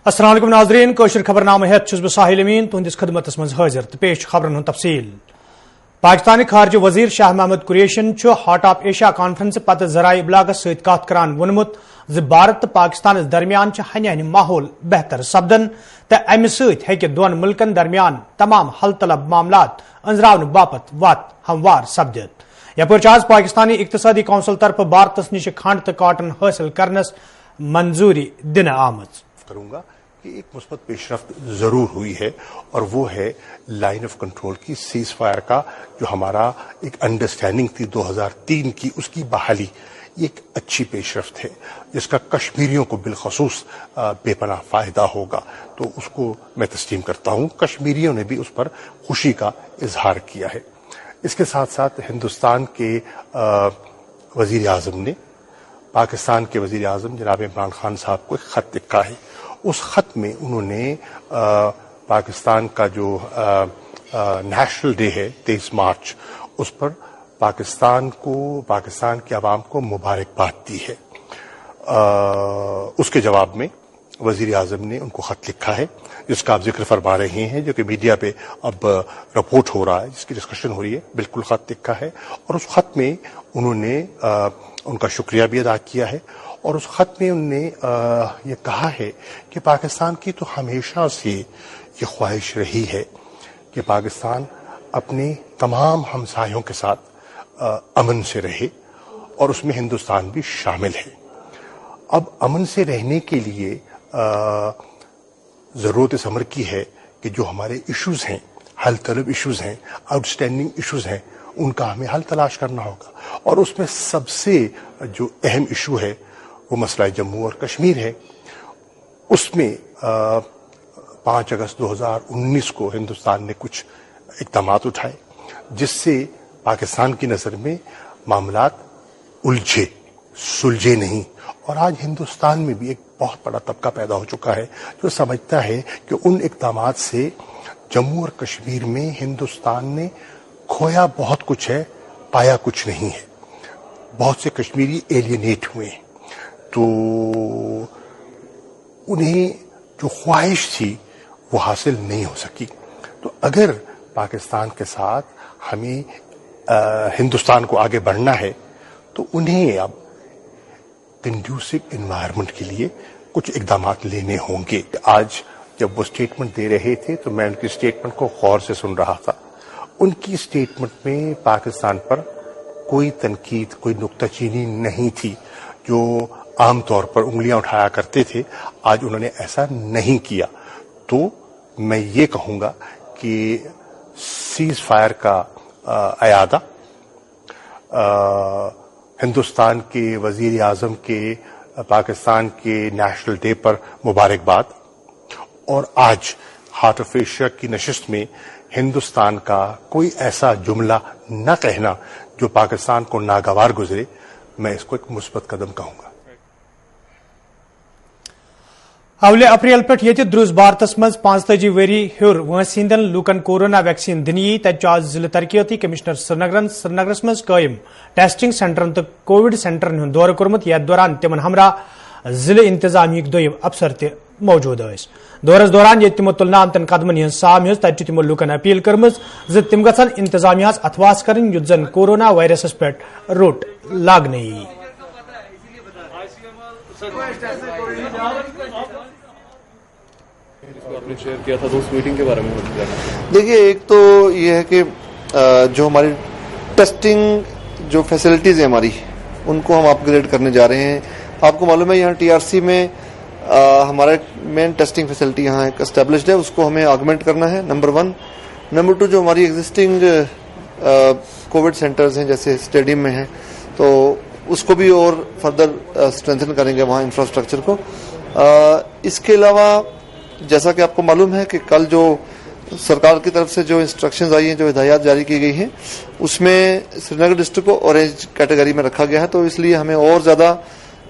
السلام علیکم ناظرین کوشر خبر نامہ ہیت چھس بہ ساحل امین تہندس خدمتس مز حاضر تو پیش خبرن ہند تفصیل. پاکستانی خارجہ وزیر شاہ محمود قریشین ہارٹ آف ایشیا کانفرنس پتہ ذرائع ابلاغس ست کت کران وونمت ز بھارت تو پاکستان درمیان ہنہ ہنہ ماحول بہتر سپدن تو امہ ست ہیکہ دون ملکن درمیان تمام حل طلب معاملات انزراون باپت وات ہموار سپدت. یپر آز پاکستانی اقتصادی کونسل طرف بھارتس نش کھنڈ تو کاٹن حاصل کرنس منظوری دن آمت. کروں گا کہ ایک مثبت پیش رفت ضرور ہوئی ہے اور وہ ہے لائن آف کنٹرول کی سیز فائر کا جو ہمارا ایک انڈرسٹینڈنگ تھی 2003 کی اس کی بحالی. یہ ایک اچھی پیش رفت ہے جس کا کشمیریوں کو بالخصوص بے پناہ فائدہ ہوگا تو اس کو میں تسلیم کرتا ہوں. کشمیریوں نے بھی اس پر خوشی کا اظہار کیا ہے. اس کے ساتھ ساتھ ہندوستان کے وزیر اعظم نے پاکستان کے وزیر اعظم جناب عمران خان صاحب کو ایک خط لکھا ہے. اس خط میں انہوں نے پاکستان کا جو نیشنل ڈے ہے 23 مارچ اس پر پاکستان کے عوام کو مبارکباد دی ہے. اس کے جواب میں وزیر اعظم نے ان کو خط لکھا ہے جس کا آپ ذکر فرما رہے ہیں جو کہ میڈیا پہ اب رپورٹ ہو رہا ہے جس کی ڈسکشن ہو رہی ہے. بالکل خط لکھا ہے اور اس خط میں انہوں نے ان کا شکریہ بھی ادا کیا ہے اور اس خط میں انہوں نے یہ کہا ہے کہ پاکستان کی تو ہمیشہ سے یہ خواہش رہی ہے کہ پاکستان اپنے تمام ہمسایوں کے ساتھ امن سے رہے اور اس میں ہندوستان بھی شامل ہے. اب امن سے رہنے کے لیے ضرورت اس امر کی ہے کہ جو ہمارے ایشوز ہیں حل طلب ایشوز ہیں آؤٹ اسٹینڈنگ ایشوز ہیں ان کا ہمیں حل تلاش کرنا ہوگا اور اس میں سب سے جو اہم ایشو ہے وہ مسئلہ جموں اور کشمیر ہے. اس میں 5 اگست 2019 کو ہندوستان نے کچھ اقدامات اٹھائے جس سے پاکستان کی نظر میں معاملات الجھے سلجھے نہیں اور آج ہندوستان میں بھی ایک بہت بڑا طبقہ پیدا ہو چکا ہے جو سمجھتا ہے کہ ان اقدامات سے جموں اور کشمیر میں ہندوستان نے کھویا بہت کچھ ہے پایا کچھ نہیں ہے. بہت سے کشمیری ایلینیٹ ہوئے ہیں تو انہیں جو خواہش تھی وہ حاصل نہیں ہو سکی. تو اگر پاکستان کے ساتھ ہمیں ہندوستان کو آگے بڑھنا ہے تو انہیں اب کنڈیوسو انوائرمنٹ کے لیے کچھ اقدامات لینے ہوں گے. آج جب وہ اسٹیٹمنٹ دے رہے تھے تو میں ان کی اسٹیٹمنٹ کو غور سے سن رہا تھا. ان کی اسٹیٹمنٹ میں پاکستان پر کوئی تنقید کوئی نکتہ چینی نہیں تھی. جو عام طور پر انگلیاں اٹھایا کرتے تھے آج انہوں نے ایسا نہیں کیا. تو میں یہ کہوں گا کہ سیز فائر کا اعادہ ہندوستان کے وزیر اعظم کے پاکستان کے نیشنل ڈے پر مبارکباد اور آج ہارٹ آف ایشیا کی نشست میں ہندوستان کا کوئی ایسا جملہ نہ کہنا جو پاکستان کو ناگوار گزرے میں اس کو ایک مثبت قدم کہوں گا. اول اپریل پہ یہ دروز بھارتس مز 45 وری ہور وانس ہندین لوکن کورونا ویکسین دن تاز ضلع ترقیاتی کمشنر سرینگرس مز قائم ٹیسٹنگ سینٹرن تو کووڈ سینٹرن ہند دورہ کورمت یتھ دوران تمن ہمراہ ضلع انتظامیہ دویم افسر تہ موجود ٲسۍ. دورس دوران یہ تمو تلنہ آمتن قدمن ہز سام ہز تتہ تمو لوکن اپیل کرمز ز تم گژھن انتظامیہ اتواس کرن یُتھ زن کورونا وائرسس پہ روٹ لاگنہٕ. آپ نے شیئر کیا تھا تو اس میٹنگ کے بارے میں دیکھیے ایک تو یہ ہے کہ جو ہماری ٹیسٹنگ جو فیسلٹیز ہیں ہماری ان کو ہم اپ گریڈ کرنے جا رہے ہیں. آپ کو معلوم ہے یہاں ٹی آر سی میں ہمارا مین ٹیسٹنگ فیسلٹی یہاں ایک اسٹیبلشڈ ہے اس کو ہمیں آگمنٹ کرنا ہے نمبر 1. نمبر 2 جو ہماری ایگزسٹنگ کووڈ سینٹرز ہیں جیسے اسٹیڈیم میں ہیں تو اس کو بھی اور فردر اسٹرینتھن کریں گے وہاں انفراسٹرکچر کو. اس کے علاوہ جیسا کہ آپ کو معلوم ہے کہ کل جو سرکار کی طرف سے جو انسٹرکشنز آئی ہیں جو ہدایات جاری کی گئی ہیں اس میں سری نگر ڈسٹرکٹ کو اورینج کیٹیگری میں رکھا گیا ہے تو اس لیے ہمیں اور زیادہ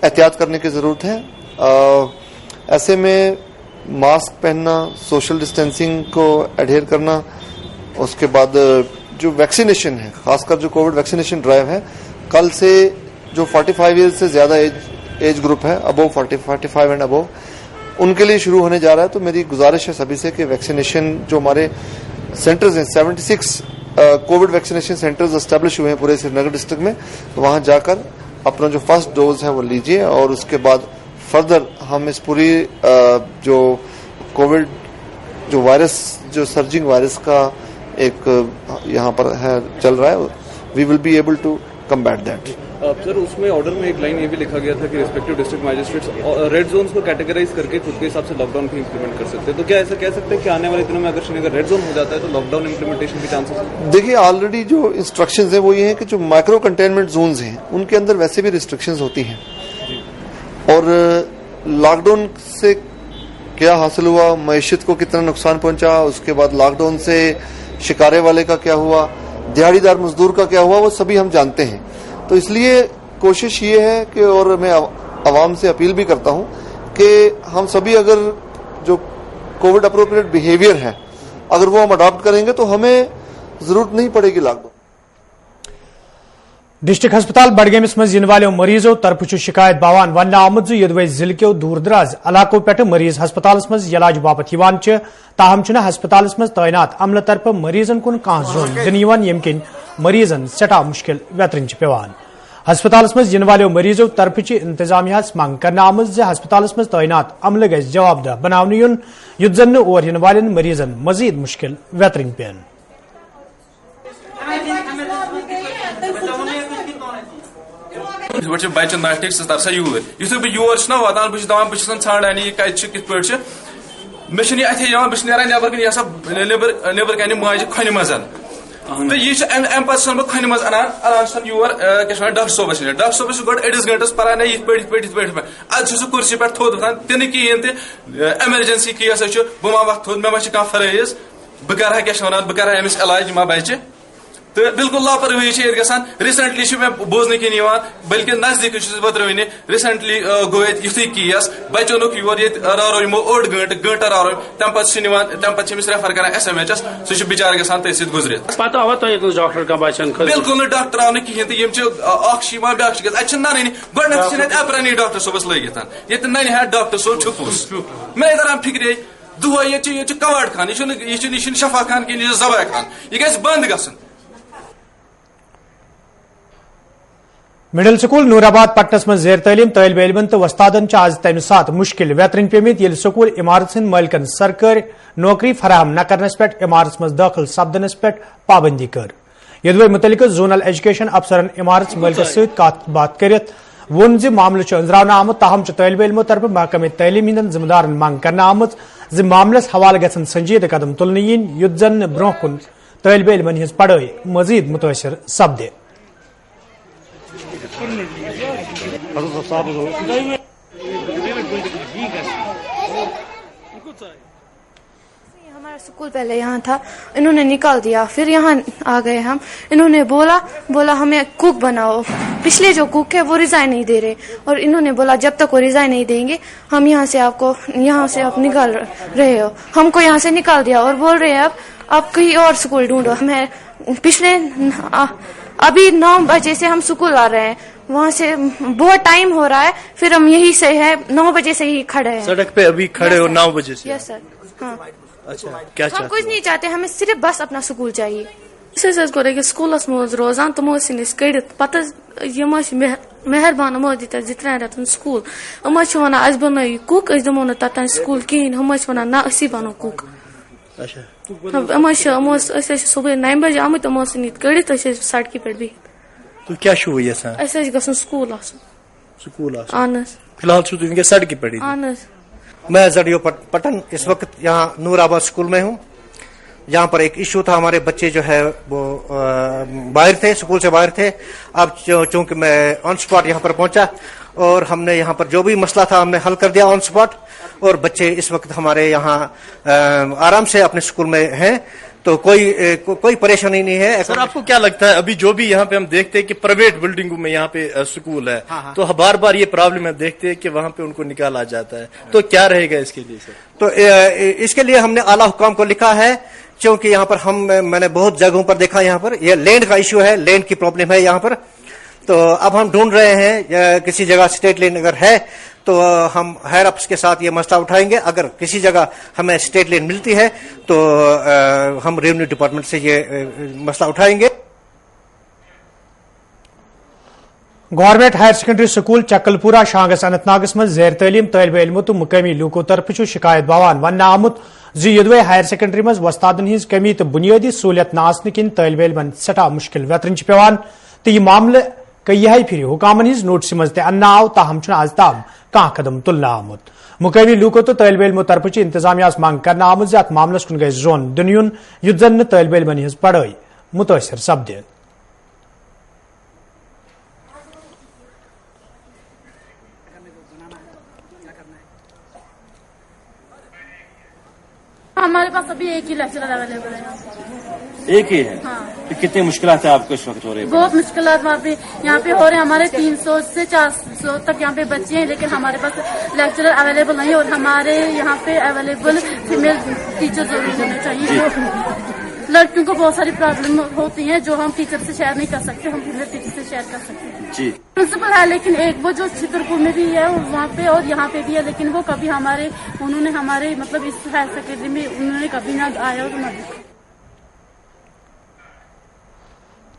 احتیاط کرنے کی ضرورت ہے. ایسے میں ماسک پہننا سوشل ڈسٹینسنگ کو ایڈہیئر کرنا اس کے بعد جو ویکسینیشن ہے خاص کر جو کووڈ ویکسینیشن ڈرائیو ہے کل سے جو 45 ایئر سے زیادہ ایج گروپ ہے ابو 45 اینڈ ابو ان کے لیے شروع ہونے جا رہا ہے. تو میری گزارش ہے سبھی سے کہ ویکسینیشن جو ہمارے سینٹرز ہیں 76 کووڈ ویکسینیشن سینٹرز اسٹیبلش ہوئے ہیں پورے سری نگر ڈسٹرکٹ میں, وہاں جا کر اپنا جو فرسٹ ڈوز ہے وہ لیجیے, اور اس کے بعد فردر ہم اس پوری جو کووڈ جو وائرس جو سرجنگ وائرس کا ایک یہاں پر ہے چل رہا ہے, we will be able to combat that. Sir اس میں آرڈر میں ایک لائن یہ بھی لکھا گیا تھا کہ respective district magistrates red zones کو کیٹیگرائز کر کے خود کے حساب سے لاک ڈاؤن بھی امپلیمنٹ کر سکتے ہیں. تو کیا ایسا کہہ سکتے ہیں کہ آنے والے دنوں میں اگر شری نگر ریڈ زون ہو جاتا ہے تو لاک ڈاؤن امپلیمنٹیشن کے چانسز ہیں؟ دیکھیے آلریڈی جو انسٹرکشنز ہیں وہ یہ ہیں کہ جو مائکرو کنٹینمنٹ زونز ہیں ان کے اندر ویسے بھی ریسٹرکشنز ہوتی ہیں, اور لاک ڈاؤن سے کیا حاصل ہوا, معیشت کو کتنا نقصان پہنچا, اس کے بعد لاک ڈاؤن سے شکارے والے کا کیا ہوا, دیہڑی دار مزدور کا کیا ہوا, وہ سبھی ہم جانتے ہیں. تو اس لیے کوشش یہ ہے کہ, اور میں عوام سے اپیل بھی کرتا ہوں کہ ہم سبھی اگر جو کووڈ اپروپریٹ بیہیویئر ہے اگر وہ ہم اڈاپٹ کریں گے تو ہمیں ضرورت نہیں پڑے گی لاک ڈاؤن. ڈسٹرکٹ ہسپتال بڈگامس مز ین والوں مریضوں طرف شکایت باوان ون آمت یدوے ضلع کے دور دراز علاقوں پہ مریض ہسپتالس مز علاج باپت تاہم ہسپتالس مز تعینات عملہ طرف مریضن کن کان زون دن یم کن مریضن سٹھا مشکل ویترن پیوان. ہسپتالس مز ین والوں مریضوں طرف انتظامیہ منگ کرنے آمت ہسپتالس مز تعینات عملہ گژھِ جواب دہ بناونہٕ یُن یُتھ زن اور ین والن مریضن مزید مشکل ویترن پین. بچن ناشٹک سہ ترسا یور یتھے بہ یور نا واتان بہت دپان بہت ژھانڈان یہ کت کت پہ مے اتھے جان بہت نیران نبر کن یہ سا نبر کن ماجہ کھنہ مز تو یہ ام پہ بہ کھنہ مز انان یور کیا ڈاکٹر صوبس نش ڈاکٹر صوبس گۄڈٕ أڑِس گنٹس پران یِتھ پٲٹھۍ اد سہ کُرسی پہ تھوٚد وۄتھان تہِ کہین تہِ ایمرجنسی کیس چھُ بہٕ ما وۄتھٕ تھوٚد مےٚ ما چھِ کانٛہہ فرٲیِض بہٕ کرٕ کیا ونان بہٕ کرٕ أمِس علاج یہِ ما بچہِ. تو بالکل لاپروی گھان. ریسنٹلی بوزن کن بلکہ نزدیک وترونہ ریسنٹلی گو یتھ کیس بچہ اونک یور یہ رارو یمو اوڑ گنٹہ رارو تم پہ ریفر کران ایس ایم ایچ سہ بچار گھان تھی ست گزرت بالکل ڈاکٹر آو کہین تو بیاکھ اتہ ننی گۄڈنیتھ اپرانی ڈاکٹر صوبس لگت یہ ننہ ہا ڈاکٹر صوب چھپوس میں دران فکرے دہے یہ کواڑ خان یہ شفا خان کہین یہ ذبح خان یہ گھس بند گھن. مڈل سکول نورآباد پٹنس من زیر تعلیم طالب علمن تو وستادن آز تمہ سات مشکل ویترن پیمت یل سکول عمارت ہند مالکن سرکاری نوکری فراہم نہ کرنس پہ عمارت مز داخل سپدنس پہ پابندی کر. یدوے متعلق زونل ایجوکیشن افسرن عمارت مالکس ست کت بات کرت وون معاملہ انزراونہ آمت تاہم طالب علموں طرف محکمہ تعلیم ہند ذمہ دارن منگ کرنے آمت معاملس حوالہ گھن سنجیدہ قدم تلن ین یُتھ زن برہ کن طالب علمن ہز پڑھائی مزید متاثر سپدے. ہمارا اسکول پہلے یہاں تھا, انہوں نے نکال دیا, پھر یہاں آ گئے ہم. انہوں نے بولا ہمیں کوک بناؤ. پچھلے جو کوک ہے وہ ریزائن نہیں دے رہے, اور انہوں نے بولا جب تک وہ ریزائن نہیں دیں گے ہم یہاں سے آپ نکال رہے ہو. ہم کو یہاں سے نکال دیا اور بول رہے ہیں آپ کہیں اور اسکول ڈھونڈو. ہمیں پچھلے ابھی 9 بجے سے ہم اسکول آ رہے ہیں, وہاں سے بہت ٹائم ہو رہا ہے, پھر ہم یہی سے ہے 9 بجے سے ہی کھڑے ہیں سڑک پہ ابھی کھڑے ہو 9 بجے سے. یس سر. ہاں اچھا کیا ہم کچھ نہیں چاہتے, ہمیں صرف بس اپنا اسکول چاہیے. سکولس مز روزان تمو کڑت پتہ مہربان ہمو دیت 2-3 رتن سکول. ہم ونان اس بنو کک اس دمو تتان سکول کہین. ہم ونان نا اسی بنو کک. صبح 9 بجے آمت ہمو نیت کڑت سڑکہ پہ بہت. تو کیا چھو یژھان اس گھن سکول سکول اہن فی الحال چھو تم سڑکہ پہ. اہن میں زڈیو پٹن اس وقت یہاں نور آباد اسکول میں ہوں. یہاں پر ایک ایشو تھا, ہمارے بچے جو ہے وہ باہر تھے, اسکول سے باہر تھے. اب چونکہ میں آن سپاٹ یہاں پر پہنچا اور ہم نے یہاں پر جو بھی مسئلہ تھا ہم نے حل کر دیا آن سپاٹ, اور بچے اس وقت ہمارے یہاں آرام سے اپنے اسکول میں ہیں, تو کوئی پریشانی نہیں ہے. سر آپ کو کیا لگتا ہے ابھی جو بھی یہاں پہ ہم دیکھتے ہیں کہ پرائیویٹ بلڈنگوں میں یہاں پہ سکول ہے, تو بار بار یہ پرابلم ہم دیکھتے ہیں کہ وہاں پہ ان کو نکالا جاتا ہے, تو کیا رہے گا اس کے لیے سر؟ تو اس کے لیے ہم نے اعلیٰ حکام کو لکھا ہے, کیونکہ یہاں پر میں نے بہت جگہوں پر دیکھا, یہاں پر یہ لینڈ کا ایشو ہے, لینڈ کی پرابلم ہے یہاں پر. تو اب ہم ڈھونڈ رہے ہیں کسی جگہ اسٹیٹ لین اگر ہے تو ہم ہائر اپس کے ساتھ یہ مسئلہ اٹھائیں گے. اگر کسی جگہ ہمیں اسٹیٹ لین ملتی ہے تو ہم ریونیو ڈپارٹمنٹ سے یہ مسئلہ اٹھائیں گے. Government higher secondary school Chakalpora شانگس اننت ناگس من زیر تعلیم طالب علموں تو مقامی لوکو طرف شکایت باوان ون آمت زدوے ہائر سیکنڈری مز وستادن ہز کمی تو بنیادی سہولت نہ آسن کن طالب علمن سٹھا مشکل ویترن پیوان تو یہ معاملہ کئی پھر حکامن ہز نوٹس مز تہ ان آو تاہم آز تام کھانا قدم تلنہ آمت. مقامی لوکو تو طالب علموں طرف انتظامیہ مانگ کرنا آمت ات معاملس کن گھس زون دن یون یت زن طالب علمن ہز پڑھائی متاثر سپدِ. ہمارے پاس ابھی ایک ہی لیکچرر اویلیبل ہے. ایک ہی ہے؟ ہاں. تو کتنی مشکلات ہیں آپ کو اس وقت ہو رہی ہیں؟ بہت مشکلات وہاں پہ یہاں پہ ہو رہے ہیں. ہمارے 300 سے 400 تک یہاں پہ بچے ہیں لیکن ہمارے پاس لیکچرر اویلیبل نہیں اور ہمارے یہاں پہ اویلیبل فیمیل ٹیچر ضرور ہونے چاہیے. لڑکیوں کو بہت ساری پرابلم ہوتی ہیں جو ہم ٹیچر سے شیئر نہیں کر سکتے, ہم فیمیل ٹیچر سے شیئر کر سکتے ہیں. جی پرنسپل ہے لیکن ایک وہ جو چھترپور میں بھی ہے وہاں پہ اور یہاں پہ بھی ہے لیکن وہ کبھی انہوں نے ہمارے مطلب اس ہائر سیکنڈری میں انہوں نے کبھی نہ آیا اور نہ دیکھا.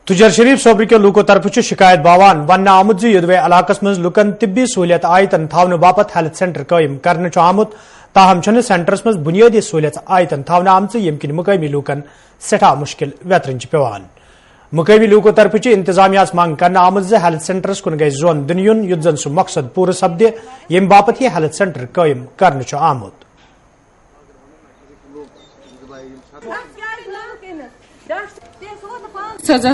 تجر شریف صوبر کے لوکو طرف شکایت باوان ون آمت زدوے علاقہ مز لکن طبی سہولت آیتن تھونہ باپت ہیلتھ سینٹر قائم کرنے آمت تاہم چھ سینٹرس مز بنیادی سہولت آیتن تھونہ آمت یم کن مقامی لوکن سٹھا مشکل ویترن پیوان. مقامی لوکو طرف انتظامیہ مانگ کرنا آمت ہیلتھ سینٹرس کن گھس زون دن یون یت زن سہ مقصد پور سپدِ یم باپت یہ ہیلتھ سینٹر قائم کرنے آمت.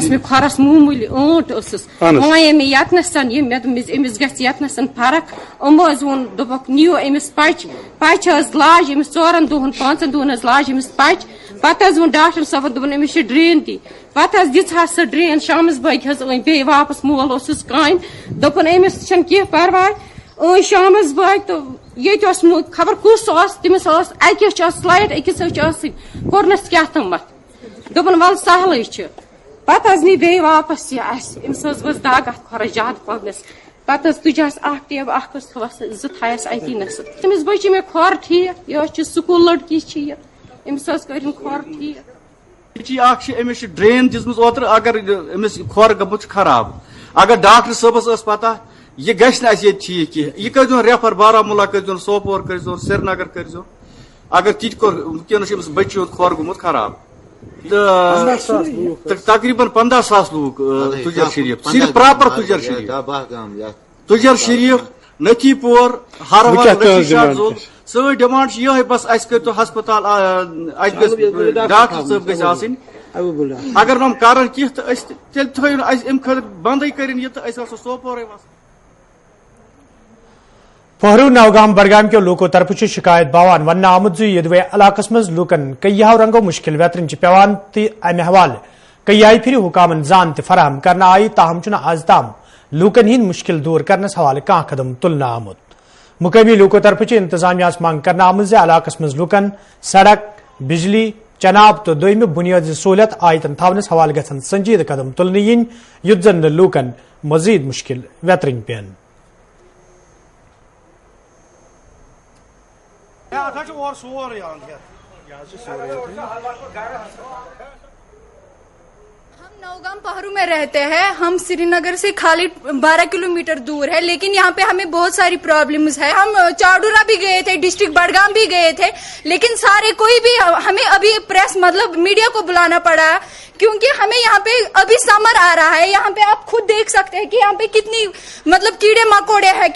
مے کھۄرس معموٗلی ٲنٹ ٲسٕس وۄنۍ مےٚ ییٚتنَس مےٚ دوٚپ أمِس گژھِ ییٚتنَس فرق یِمو حظ ووٚن دوٚپُکھ نِیِو أمِس پچہِ حظ لاج أمِس 4 دۄہن 5 دۄہن حظ لاج أمِس پچہِ پتہٕ حظ ووٚن ڈاکٹر صٲبن دوٚپُن أمِس چھِ ڈرٛین تہِ پتہٕ حظ دِژہَس سۄ ڈرٛین شامَس بٲگۍ حظ أنۍ بیٚیہِ واپس مول اوسُس کامہِ دوٚپُن أمِس چھَنہٕ کینٛہہ پرواے أنۍ شامَس بٲگۍ تہٕ ییٚتہِ اوس خبر کُس اوس تٔمِس ٲس اَکہِ چھِ ٲس لایٹ أکِس حظ چھِ ٲسٕے کوٚرنَس کیٛاہ تامَتھ دوٚپُن وَلہٕ سہلٕے چھُ پتہٕ حظ نی بیٚیہِ واپس یہِ اَسہِ أمِس حظ ؤژھ دگ اَتھ کھۄرس زیادٕ پہنَس پتہٕ حظ تُجہَس اکھ ٹیب اکھ حظ تھوٚوَس 2 تھایَس اَتی نَس تٔمِس بٔچی مےٚ کھۄر ٹھیٖک یہِ حظ چھِ سکوٗل لڑکی چھِ یہِ أمِس حظ کٔرِن کھۄر ٹھیٖک. بچی اکھ أمِس چھِ ڈرین دِژمٕژ اوترٕ اگر أمِس کھۄر گوٚمُت چھُ خراب اگر ڈاکٹر صٲبس ٲس پتہ یہِ گژھِ نہٕ اَسہِ ییٚتہِ ٹھیٖک کینٛہہ یہِ کٔرۍزیون ریفر بارہمولہ کٔرۍزیون سوپور کٔرۍزیون سرینگر کٔرۍزیون اگر تِتہِ کوٚر وٕنکیٚنس چھُ أمِس بچی ہُنٛد کھۄر گوٚمُت خراب تہٕ تقریٖبن 15,000 لوٗکھ تُجر شریٖف صرف پراپر تُجر شریٖف نتھی پور ہرول سٲنۍ ڈِمانڈ چھِ یِہے بس اَسہِ کٔرۍتو ہسپتال اَتہِ گژھِ ڈاکٹر صٲب گژھِ آسٕنۍ اگر نہٕ یِم کرن کینٛہہ تہٕ أسۍ تیٚلہِ تھٲیِو نہٕ اَسہِ اَمہِ خٲطرٕ بنٛدٕے کٔرِنۍ یہِ تہٕ أسۍ گژھو سوپورے وسٕنۍ. پہرو نوگام بڈگام کے لوکو طرف شکایت باوان ون آمت زدوے علاقہ مز لوکن کئی رنگو مشکل ویترن پیوان تو امہ حوالہ کئی پھر حکامن زان تہ فراہم کرنا آئی تاہم چھ آز تام لوکن ہند مشکل دور کرنس حوالہ کھانا قدم تلنہ آمت. مقامی لوکو طرف انتظامیہ مانگ کرنا آمت علاقہ مز لوکن سڑک بجلی چناب تو دویمہ بنیادی سہولت آیتن تھونس حوالہ گھن سنجید قدم تلنہ ین یت زن لوکن مزید مشکل ویترن پین. ہم نوگام پہرو میں رہتے ہیں, ہم سری نگر سے خالی 12 کلومیٹر دور ہے, لیکن یہاں پہ ہمیں بہت ساری پرابلمز ہے. ہم چاڈورا بھی گئے تھے, ڈسٹرکٹ بڈگام بھی گئے تھے, لیکن سارے کوئی بھی ہمیں ابھی پریس مطلب میڈیا کو بلانا پڑا کیونکہ ہمیں یہاں پہ ابھی سمر آ رہا ہے. یہاں پہ آپ خود دیکھ سکتے ہیں کہ یہاں پہ کتنی مطلب کیڑے مکوڑے ہیں,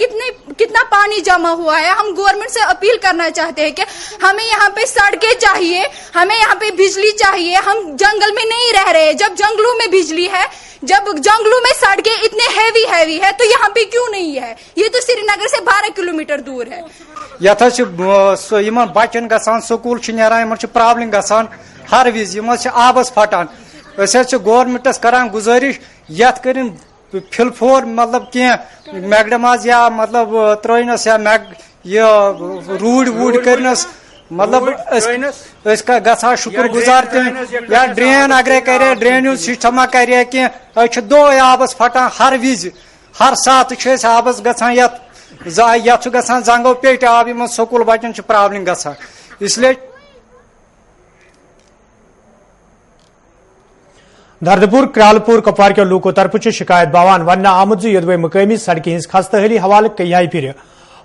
کتنا پانی جمع ہوا ہے. ہم گورنمنٹ سے اپیل کرنا چاہتے ہیں کہ ہمیں یہاں پہ سڑکیں چاہیے, ہمیں یہاں پہ بجلی چاہیے. ہم جنگل میں نہیں رہ رہے, جب جنگلوں میں بجلی ہے, جب جنگلوں میں سڑکیں اتنے ہیوی ہے تو یہاں پہ کیوں نہیں ہے؟ یہ تو سری نگر سے 12 کلومیٹر دور ہے. یت بچن گھان سکول نیران پرابلم گھان ہر وز آبس پھٹان. گورنمنٹس کران گزارش یت کرن فل فور مطلب کی میگڈماز یا مطلب ترٲینس یا روڈ کرنس مطلب گا شکر گزار تم یا ڈرین اگر کرے ڈرین سسٹما کرے کی دۄہے آبس پھٹان ہر وز ہر ساتہٕ آبس گژھان یتھ گژھان زنگو پیٹہِ آب یِمن سکوٗل بچن پرابلم گژھان اس لیے دردپور کرالپور کپوار کے لوکو طرف شکایت باوان ون آمد یدوے مقامی سڑکہ ہز خستحالی حوالہ کئی پھر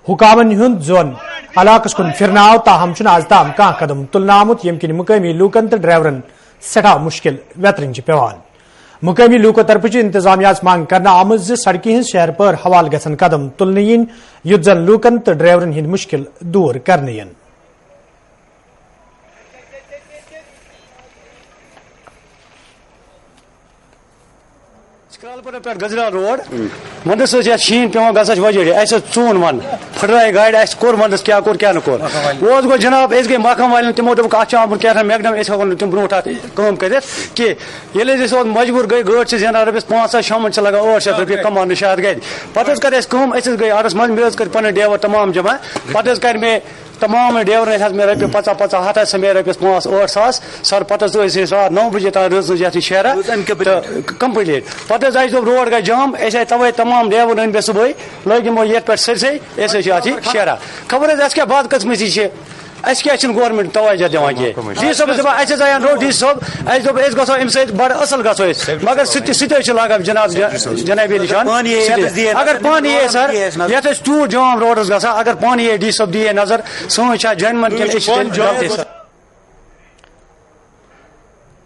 حکامن ہند زون علاقس کن پھرناو تاہم آز تام کان قدم تلن آمت یم کن مقامی لوکن تو ڈرائیورن سٹھا مشکل ویترن پیوان مقامی لوکو طرف انتظامیہ مانگ کرنا آمت سڑکہ ہز شہر پر حوالہ گھن قدم تلن ین یت زن لوکن تو ڈرائیورن ہند مشکل دور کرنے ین کرالپور پہ گجرال روڈ ونس یا شین پیوان گھس وجہ اہس ژون ون پھٹرائے گاڑی اس کور ونس کیا کور کیا نکور روز گو جناب اس گئی محکمہ والن تمو دوپ ات آمت کیا میکڈم اس ہوں تم برو کم کرت کہ مجبور گئی گاڑ سے زینان رپیس 500 شامن لگان 800 روپیہ کمان نشاد گئی پتہ کر کم گئی آرس من مے کر پن ڈیور تمام جمع پتہ کر مے تمام ڈیور مے رپیے 50 ہتھ سمے رپیس 8 ساس سر پتہ رات 9 بجے تک رز یت شہرہ کمپلیٹ پتہ آئی روڈ گئی جام اس توے تمام ڈیور ان صبح لگ یمو یت پہ سرسے اس شہرہ خبر اس کیا بات قسمتی اس کیا گورنمنٹ توجہ دان کی ڈی صاحب دپان آیان رو ڈی صاحب اس گھو ام سی بڑ اصل گھو مگر سہ لاگان جناب جنابی نشان اگر پانی یہ سر یت تیوت جام روڈس گھان اگر پانی یہ ڈی صاحب دی نظر سون جن من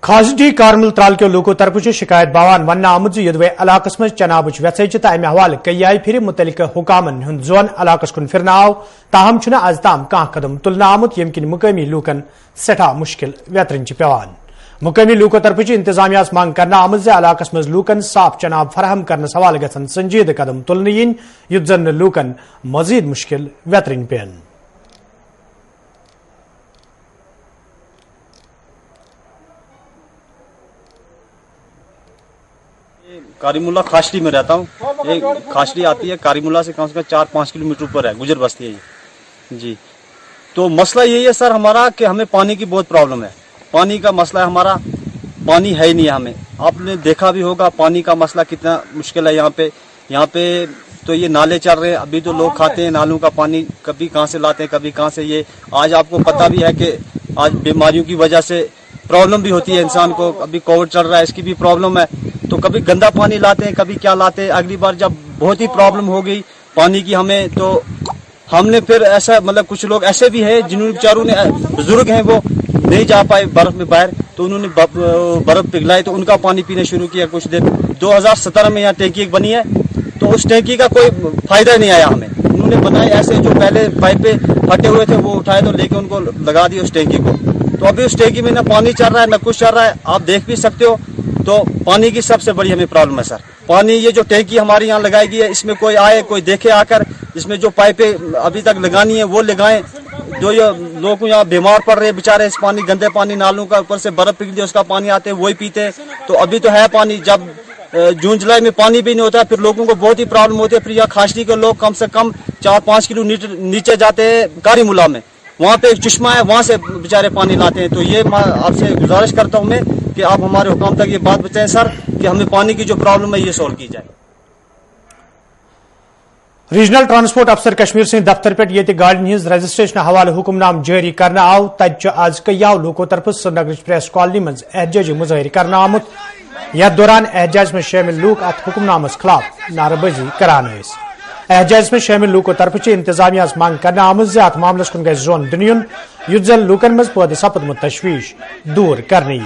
خاص کارمل ترال کے لوکو طرف شکایت باوان ون آمد یدوے علاقس مز چناب ویچ تو امہ حوالہ کئی پھر متعلقہ حکامن ہند زون علاقس کن پھرناو تاہم آز تام کان قدم تلن آمت یم کن مقامی لوکن سٹھا مشکل ویترن پیوان مقامی لوکو طرف انتظامیہ مانگ کرنا آمد علاقس مز لوکن صاف چناب فراہم کرنے حوالہ گھن سنجید قدم تلن ین یت زن لوکن مزید مشکل ویترن پین کاری ملا کھاشڑی میں رہتا ہوں ایک کھاشڑی آتی ہے کاری ملا سے کم 4-5 کلومیٹر پر ہے گجر بستی ہے جی تو مسئلہ یہی ہے سر ہمارا کہ ہمیں پانی کی بہت پرابلم ہے پانی کا مسئلہ ہے ہمارا پانی ہے ہی نہیں ہمیں آپ نے دیکھا بھی ہوگا پانی کا مسئلہ کتنا مشکل ہے یہاں پہ تو یہ نالے چل رہے ہیں ابھی تو لوگ کھاتے ہیں نالوں کا پانی کبھی کہاں سے لاتے ہیں کبھی کہاں سے یہ آج آپ کو پتہ بھی ہے کہ آج بیماریوں کی وجہ سے پرابلم بھی ہوتی ہے انسان کو ابھی کووڈ چل رہا ہے اس کی بھی پرابلم ہے تو کبھی گندا پانی لاتے ہیں کبھی کیا لاتے ہیں اگلی بار جب بہت ہی پرابلم ہو گئی پانی کی ہمیں تو ہم نے پھر ایسا مطلب کچھ لوگ ایسے بھی ہیں جنہوں بیچاروں نے بزرگ ہیں وہ نہیں جا پائے برف میں باہر تو انہوں نے برف پگھلائی تو ان کا پانی پینا شروع کیا کچھ دیر 2017 میں یہاں ٹینکی ایک بنی ہے تو اس ٹینکی کا کوئی فائدہ نہیں آیا ہمیں انہوں نے بتایا ایسے جو پہلے پائپ پہ پھٹے ہوئے تھے وہ اٹھائے تو لے کے ان کو لگا دی اس ٹینکی کو تو ابھی اس ٹینکی میں نہ پانی چل رہا ہے نہ کچھ چل رہا ہے آپ دیکھ بھی سکتے ہو تو پانی کی سب سے بڑی ہمیں پرابلم ہے سر پانی یہ جو ٹینکی ہمارے یہاں لگائی گئی ہے اس میں کوئی آئے کوئی دیکھے آ کر اس میں جو پائپیں ابھی تک لگانی ہے وہ لگائیں جو یہ لوگ یہاں بیمار پڑ رہے ہیں بیچارے اس پانی گندے پانی نالوں کا اوپر سے برف پگھلتی ہے اس کا پانی آتے ہیں وہی پیتے ہیں تو ابھی تو ہے پانی جب جون جولائی میں پانی بھی نہیں ہوتا ہے پھر لوگوں کو بہت ہی پرابلم ہوتی ہے پھر یہاں کھاشڑی کے لوگ کم سے کم 4-5 کلو نیچے جاتے ہیں کاری ملا میں وہاں پہ ایک چشمہ ہے وہاں سے بیچارے پانی لاتے ہیں تو یہ میں آپ سے گزارش کرتا ہوں میں کہ آپ ہمارے حکام تک یہ بات بتائیں سر کہ ہمیں پانی کی جو پرابلم ہے یہ سالو کی جائے ریجنل ٹرانسپورٹ افسر کشمیر سند دفتر پہ یہ گاڑین ہز رجسٹریشن حوالہ حکم نام جاری کرنا آو تت آز کئی لوکو طرف سری نگر پریس کالونی مز احتجاجی مظاہر کرنا آمت یتھ دوران احتجاج میں شامل لوگ ات حکم نامس خلاف نعرہ بازی کران احتجاج میں شامل لوکو طرف انتظامیہ مانگ کرنا آمت ات معاملس کن گھس زون دن یت زن لوکن مز پید سپدمت تشویش دور کرنے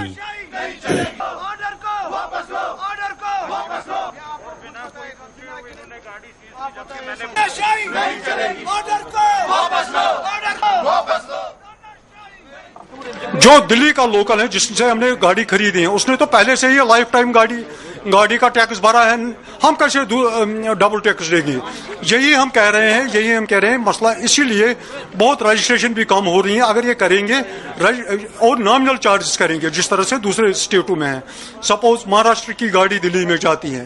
جو دلی کا لوکل ہے جس سے ہم نے گاڑی خریدی ہے اس نے تو پہلے سے ہی لائف ٹائم گاڑی کا ٹیکس بھرا ہے ہم کیسے ڈبل ٹیکس دیں گے یہی ہم کہہ رہے ہیں مسئلہ اسی لیے بہت رجسٹریشن بھی کم ہو رہی ہیں اگر یہ کریں گے اور نامنل چارجز کریں گے جس طرح سے دوسرے اسٹیٹوں میں ہیں سپوز مہاراشٹر کی گاڑی دلی میں جاتی ہے